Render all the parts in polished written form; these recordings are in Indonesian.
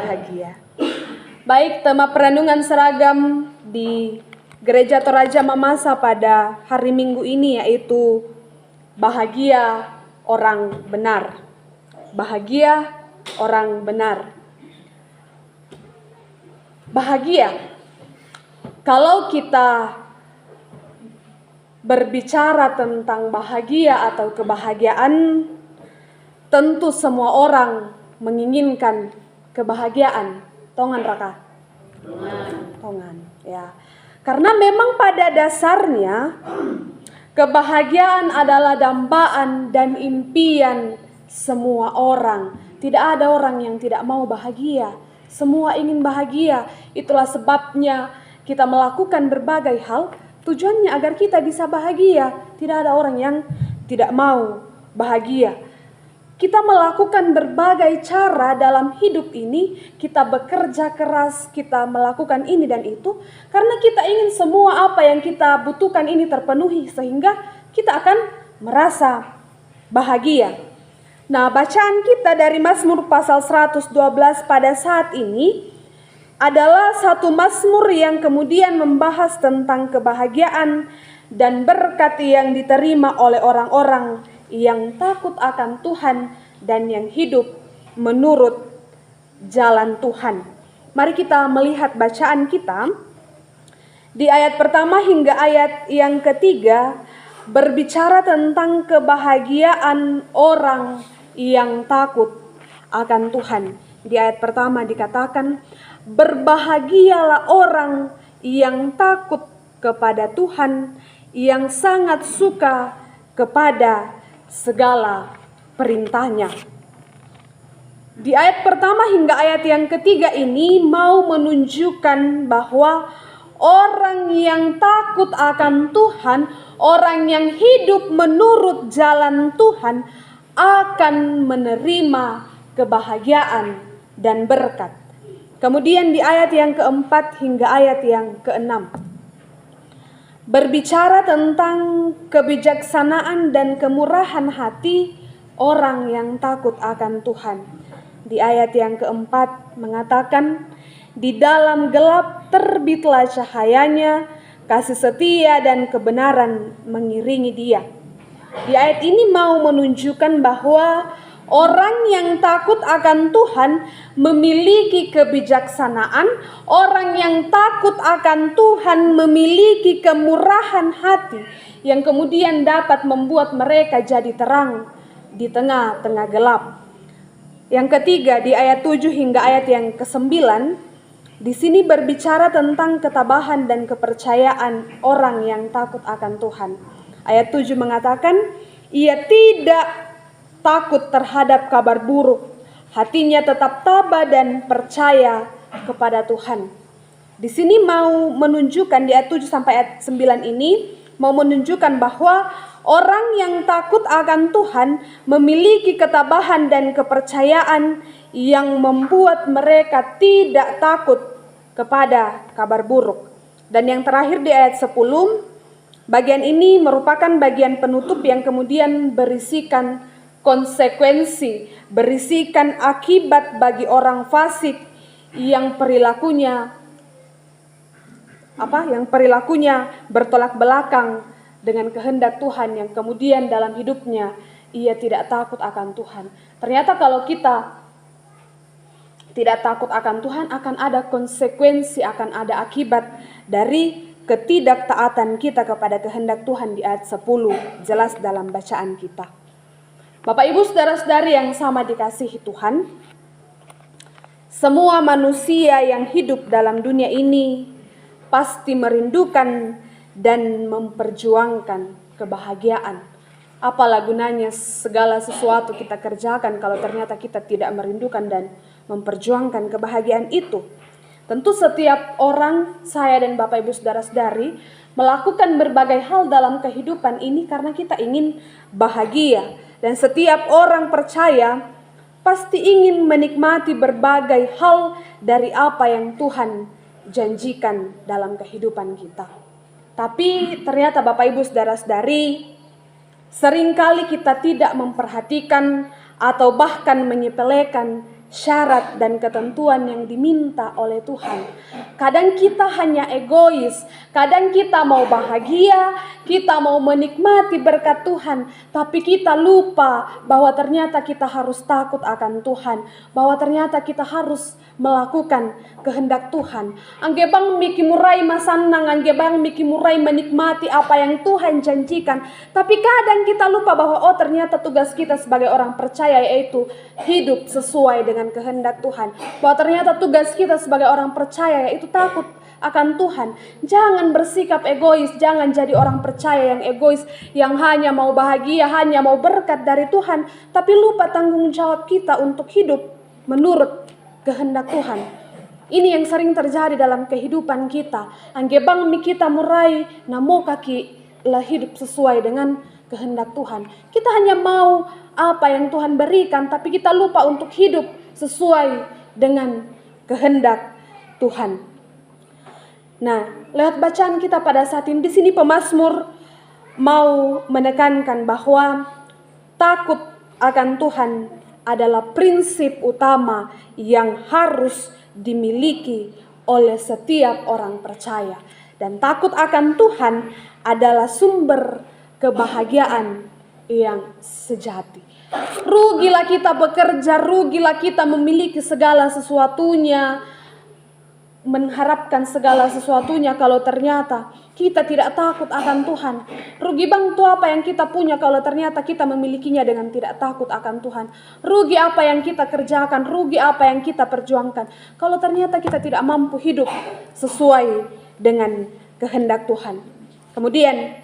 bahagia. Baik, tema perenungan seragam di Gereja Toraja Mamasa pada hari Minggu ini yaitu bahagia orang benar. Bahagia orang benar. Bahagia. Kalau kita berbicara tentang bahagia atau kebahagiaan, tentu semua orang menginginkan kebahagiaan. Tongan Raka? Tongan, ya. Karena memang pada dasarnya kebahagiaan adalah dambaan dan impian semua orang. Tidak ada orang yang tidak mau bahagia. Semua ingin bahagia. Itulah sebabnya kita melakukan berbagai hal, tujuannya agar kita bisa bahagia. Tidak ada orang yang tidak mau bahagia. Kita melakukan berbagai cara dalam hidup ini, kita bekerja keras, kita melakukan ini dan itu, karena kita ingin semua apa yang kita butuhkan ini terpenuhi, sehingga kita akan merasa bahagia. Nah, bacaan kita dari Mazmur pasal 112 pada saat ini adalah satu Mazmur yang kemudian membahas tentang kebahagiaan dan berkat yang diterima oleh orang-orang yang takut akan Tuhan dan yang hidup menurut jalan Tuhan. Mari kita melihat bacaan kita di ayat pertama hingga ayat yang ketiga, berbicara tentang kebahagiaan orang yang takut akan Tuhan. Di ayat pertama dikatakan, berbahagialah orang yang takut kepada Tuhan, yang sangat suka kepada segala perintahnya. Di ayat pertama hingga ayat yang ketiga ini mau menunjukkan bahwa orang yang takut akan Tuhan, orang yang hidup menurut jalan Tuhan akan menerima kebahagiaan dan berkat. Kemudian di ayat yang keempat hingga ayat yang keenam, berbicara tentang kebijaksanaan dan kemurahan hati orang yang takut akan Tuhan. Di ayat yang keempat mengatakan, di dalam gelap terbitlah cahayanya, kasih setia dan kebenaran mengiringi dia. Di ayat ini mau menunjukkan bahwa orang yang takut akan Tuhan memiliki kebijaksanaan, orang yang takut akan Tuhan memiliki kemurahan hati yang kemudian dapat membuat mereka jadi terang di tengah-tengah gelap. Yang ketiga di ayat 7 hingga ayat yang ke-9, di sini berbicara tentang ketabahan dan kepercayaan orang yang takut akan Tuhan. Ayat 7 mengatakan, ia tidak takut terhadap kabar buruk, hatinya tetap tabah dan percaya kepada Tuhan. Di sini mau menunjukkan di ayat 7 sampai ayat 9 ini mau menunjukkan bahwa orang yang takut akan Tuhan memiliki ketabahan dan kepercayaan yang membuat mereka tidak takut kepada kabar buruk. Dan yang terakhir di ayat 10, bagian ini merupakan bagian penutup yang kemudian berisikan konsekuensi, berisikan akibat bagi orang fasik yang perilakunya bertolak belakang dengan kehendak Tuhan, yang kemudian dalam hidupnya ia tidak takut akan Tuhan. Ternyata kalau kita tidak takut akan Tuhan, akan ada konsekuensi, akan ada akibat dari ketidaktaatan kita kepada kehendak Tuhan. Di ayat 10 jelas dalam bacaan kita. Bapak Ibu saudara-saudari yang sama dikasihi Tuhan, semua manusia yang hidup dalam dunia ini pasti merindukan dan memperjuangkan kebahagiaan. Apalah gunanya segala sesuatu kita kerjakan kalau ternyata kita tidak merindukan dan memperjuangkan kebahagiaan itu. Tentu setiap orang, saya dan Bapak Ibu saudara-saudari, melakukan berbagai hal dalam kehidupan ini karena kita ingin bahagia. Dan setiap orang percaya pasti ingin menikmati berbagai hal dari apa yang Tuhan janjikan dalam kehidupan kita. Tapi ternyata Bapak Ibu saudara-saudari, seringkali kita tidak memperhatikan atau bahkan menyepelekan syarat dan ketentuan yang diminta oleh Tuhan. Kadang kita hanya egois, kadang kita mau bahagia, kita mau menikmati berkat Tuhan, tapi kita lupa bahwa ternyata kita harus takut akan Tuhan, bahwa ternyata kita harus melakukan kehendak Tuhan. Angge bang miki murai masanang, angge bang miki murai menikmati apa yang Tuhan janjikan, tapi kadang kita lupa bahwa ternyata tugas kita sebagai orang percaya yaitu hidup sesuai dengan kehendak Tuhan. Bahwa ternyata tugas kita sebagai orang percaya yaitu takut akan Tuhan. Jangan bersikap egois, jangan jadi orang percaya yang egois, yang hanya mau bahagia, hanya mau berkat dari Tuhan, tapi lupa tanggung jawab kita untuk hidup menurut kehendak Tuhan. Ini yang sering terjadi dalam kehidupan kita. Angge bang mi kita murai namo kaki lah hidup sesuai dengan kehendak Tuhan. Kita hanya mau apa yang Tuhan berikan, tapi kita lupa untuk hidup sesuai dengan kehendak Tuhan. Nah, lewat bacaan kita pada saat ini, di sini pemazmur mau menekankan bahwa takut akan Tuhan adalah prinsip utama yang harus dimiliki oleh setiap orang percaya. Dan takut akan Tuhan adalah sumber kebahagiaan yang sejati. Rugilah kita bekerja, rugilah kita memiliki segala sesuatunya, mengharapkan segala sesuatunya kalau ternyata kita tidak takut akan Tuhan. Rugi bang tuh apa yang kita punya kalau ternyata kita memilikinya dengan tidak takut akan Tuhan. Rugi apa yang kita kerjakan, rugi apa yang kita perjuangkan kalau ternyata kita tidak mampu hidup sesuai dengan kehendak Tuhan. Kemudian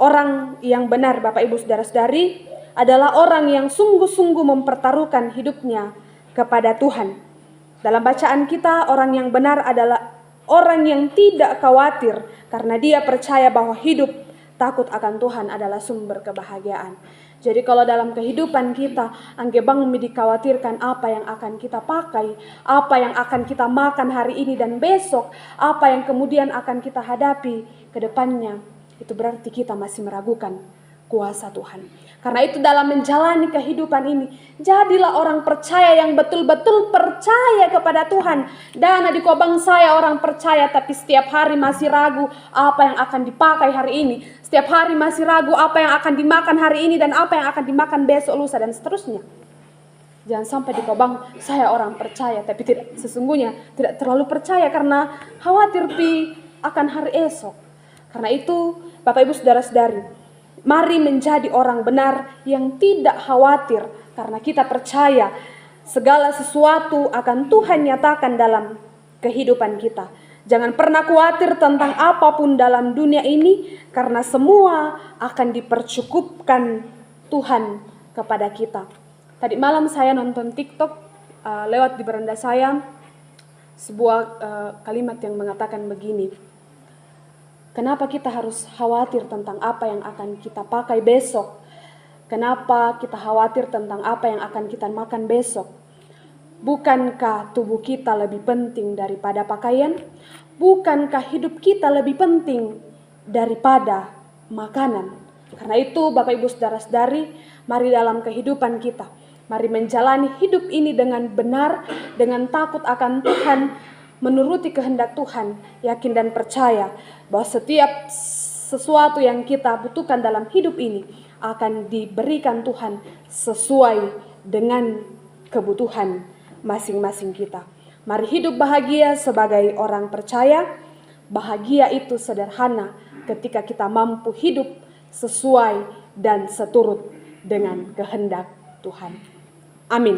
orang yang benar, Bapak Ibu Saudara-saudari, adalah orang yang sungguh-sungguh mempertaruhkan hidupnya kepada Tuhan. Dalam bacaan kita, orang yang benar adalah orang yang tidak khawatir karena dia percaya bahwa hidup takut akan Tuhan adalah sumber kebahagiaan. Jadi kalau dalam kehidupan kita, angge bang dikhawatirkan apa yang akan kita pakai, apa yang akan kita makan hari ini dan besok, apa yang kemudian akan kita hadapi ke depannya, itu berarti kita masih meragukan kuasa Tuhan. Karena itu dalam menjalani kehidupan ini, jadilah orang percaya yang betul-betul percaya kepada Tuhan. Dan di kobang saya orang percaya, tapi setiap hari masih ragu apa yang akan dipakai hari ini. Setiap hari masih ragu apa yang akan dimakan hari ini dan apa yang akan dimakan besok, lusa, dan seterusnya. Jangan sampai di kobang saya orang percaya, tapi sesungguhnya tidak terlalu percaya karena khawatir akan hari esok. Karena itu Bapak Ibu Saudara-saudari, mari menjadi orang benar yang tidak khawatir karena kita percaya segala sesuatu akan Tuhan nyatakan dalam kehidupan kita. Jangan pernah khawatir tentang apapun dalam dunia ini karena semua akan dipercukupkan Tuhan kepada kita. Tadi malam saya nonton TikTok, lewat di beranda saya sebuah kalimat yang mengatakan begini. Kenapa kita harus khawatir tentang apa yang akan kita pakai besok? Kenapa kita khawatir tentang apa yang akan kita makan besok? Bukankah tubuh kita lebih penting daripada pakaian? Bukankah hidup kita lebih penting daripada makanan? Karena itu Bapak Ibu Saudara-saudari, mari dalam kehidupan kita, mari menjalani hidup ini dengan benar, dengan takut akan Tuhan, menuruti kehendak Tuhan, yakin dan percaya bahwa setiap sesuatu yang kita butuhkan dalam hidup ini akan diberikan Tuhan sesuai dengan kebutuhan masing-masing kita. Mari hidup bahagia sebagai orang percaya. Bahagia itu sederhana ketika kita mampu hidup sesuai dan seturut dengan kehendak Tuhan. Amin.